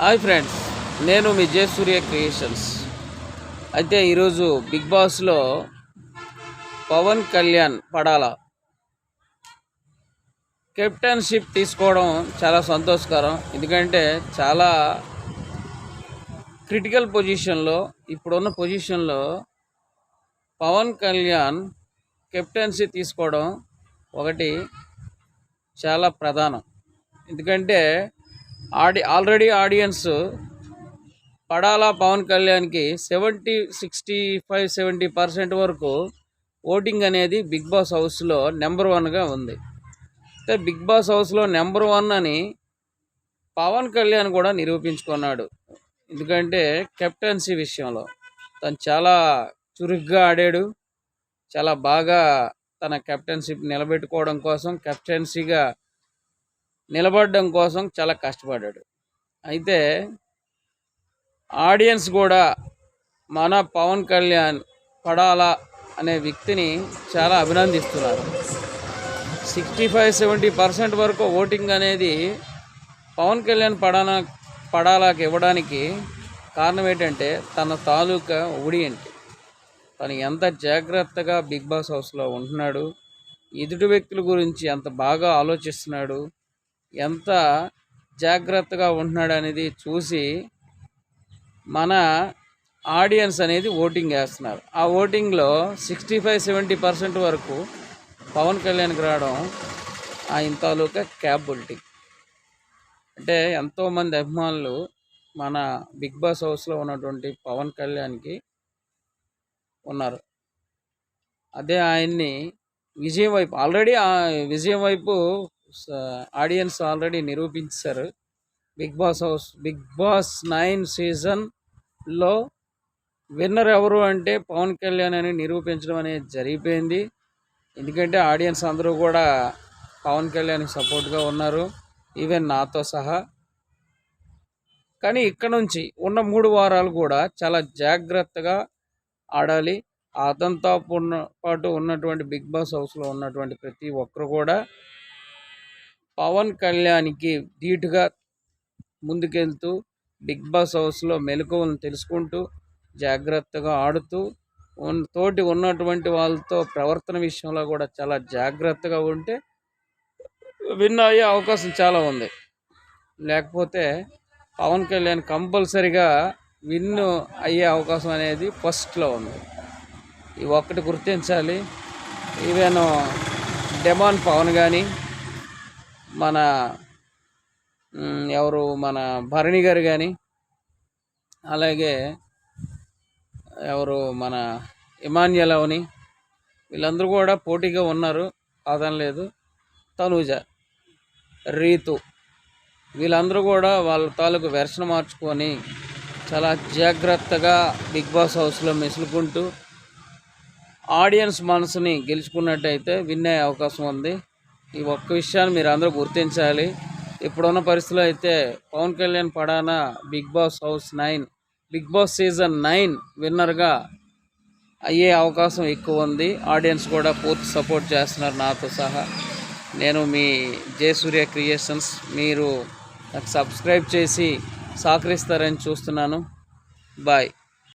Hi friends, నేను మీ Jayasurya creations. అయితే ఈరోజు బిగ్ బాస్లో పవన్ కళ్యాణ్ పడాల కెప్టెన్షిప్ తీసుకోవడం చాలా సంతోషకరం. ఎందుకంటే చాలా క్రిటికల్ పొజిషన్లో, ఇప్పుడున్న పొజిషన్లో పవన్ కళ్యాణ్ కెప్టెన్సీ తీసుకోవడం ఒకటి చాలా ప్రధానం. ఎందుకంటే ఆల్రెడీ ఆడియన్స్ పడాలా పవన్ కళ్యాణ్కి 65-70% వరకు ఓటింగ్ అనేది బిగ్ బాస్ హౌస్లో నెంబర్ 1గా ఉంది. అయితే బిగ్ బాస్ హౌస్లో నెంబర్ 1 అని పవన్ కళ్యాణ్ కూడా నిరూపించుకున్నాడు. ఎందుకంటే కెప్టెన్సీ విషయంలో తను చాలా చురుగ్గా ఆడాడు. చాలా బాగా తన కెప్టెన్షిప్ నిలబెట్టుకోవడం కోసం, కెప్టెన్సీగా నిలబడడం కోసం చాలా కష్టపడ్డాడు. అయితే ఆడియన్స్ కూడా మన పవన్ కళ్యాణ్ పడాలా అనే వ్యక్తిని చాలా అభినందిస్తున్నారు. 65-70% వరకు ఓటింగ్ అనేది పవన్ కళ్యాణ్ పడాలాకి ఇవ్వడానికి కారణం ఏంటంటే తన తాలూకా ఒడియంటి. తను ఎంత జాగ్రత్తగా బిగ్ బాస్ హౌస్లో ఉంటున్నాడు, ఎదుటి వ్యక్తుల గురించి ఎంత బాగా ఆలోచిస్తున్నాడు, ఎంత జాగ్రత్తగా ఉంటున్నాడు అనేది చూసి మన ఆడియన్స్ అనేది ఓటింగ్ వేస్తున్నారు. ఆ ఓటింగ్లో 65-70% వరకు పవన్ కళ్యాణ్కి రావడం ఆయన తాలూకా క్యాపబిలిటీ. అంటే ఎంతోమంది అభిమానులు మన బిగ్ బాస్ హౌస్లో ఉన్నటువంటి పవన్ కళ్యాణ్కి ఉన్నారు. అదే ఆయన్ని విజయం వైపు విజయం వైపు ఆడియన్స్ ఆల్రెడీ నిరూపించారు. బిగ్ బాస్ 9 సీజన్లో విన్నర్ ఎవరు అంటే పవన్ కళ్యాణ్ అని నిరూపించడం అనేది జరిగిపోయింది. ఎందుకంటే ఆడియన్స్ అందరూ కూడా పవన్ కళ్యాణ్కి సపోర్ట్గా ఉన్నారు, ఈవెన్ నాతో సహా. కానీ ఇక్కడ నుంచి ఉన్న 3 వారాలు కూడా చాలా జాగ్రత్తగా ఆడాలి. అతనితో పాటు ఉన్నటువంటి బిగ్ బాస్ హౌస్లో ఉన్నటువంటి ప్రతి ఒక్కరు కూడా పవన్ కళ్యాణ్కి ధీటుగా ముందుకెళ్తూ బిగ్ బాస్ హౌస్లో మెలకువలను తెలుసుకుంటూ జాగ్రత్తగా ఆడుతూ తోటి ఉన్నటువంటి వాళ్ళతో ప్రవర్తన విషయంలో కూడా చాలా జాగ్రత్తగా ఉంటే విన్ అయ్యే అవకాశం చాలా ఉంది. లేకపోతే పవన్ కళ్యాణ్ కంపల్సరిగా విన్ అయ్యే అవకాశం అనేది ఫస్ట్లో ఉంది. ఈ ఒక్కటి గుర్తించాలి. ఈవెన్ డెమాన్ పవన్ కానీ, మన భరణి గారు కానీ, అలాగే మన ఇమాన్యుల్ అవని, వీళ్ళందరూ కూడా పోటీగా ఉన్నారు, కాదనలేదు. తనూజ, రీతు, వీళ్ళందరూ కూడా వాళ్ళ తాలూకు వెర్షన్ మార్చుకొని చాలా జాగ్రత్తగా బిగ్ బాస్ హౌస్లో మెసులుకుంటూ ఆడియన్స్ మనసుని గెలుచుకున్నట్టయితే విన్ అయ్యే అవకాశం ఉంది. ఈ ఒక్క విషయాన్ని మీరు అందరూ గుర్తించాలి. ఇప్పుడున్న పరిస్థితుల్లో అయితే పవన్ కళ్యాణ్ పడానా బిగ్ బాస్ సీజన్ 9 విన్నర్గా అయ్యే అవకాశం ఎక్కువ ఉంది. ఆడియన్స్ కూడా పూర్తి సపోర్ట్ చేస్తున్నారు, నాతో సహా. నేను మీ జయసూర్య క్రియేషన్స్. మీరు నాకు సబ్స్క్రైబ్ చేసి సహకరిస్తారని చూస్తున్నాను. బాయ్.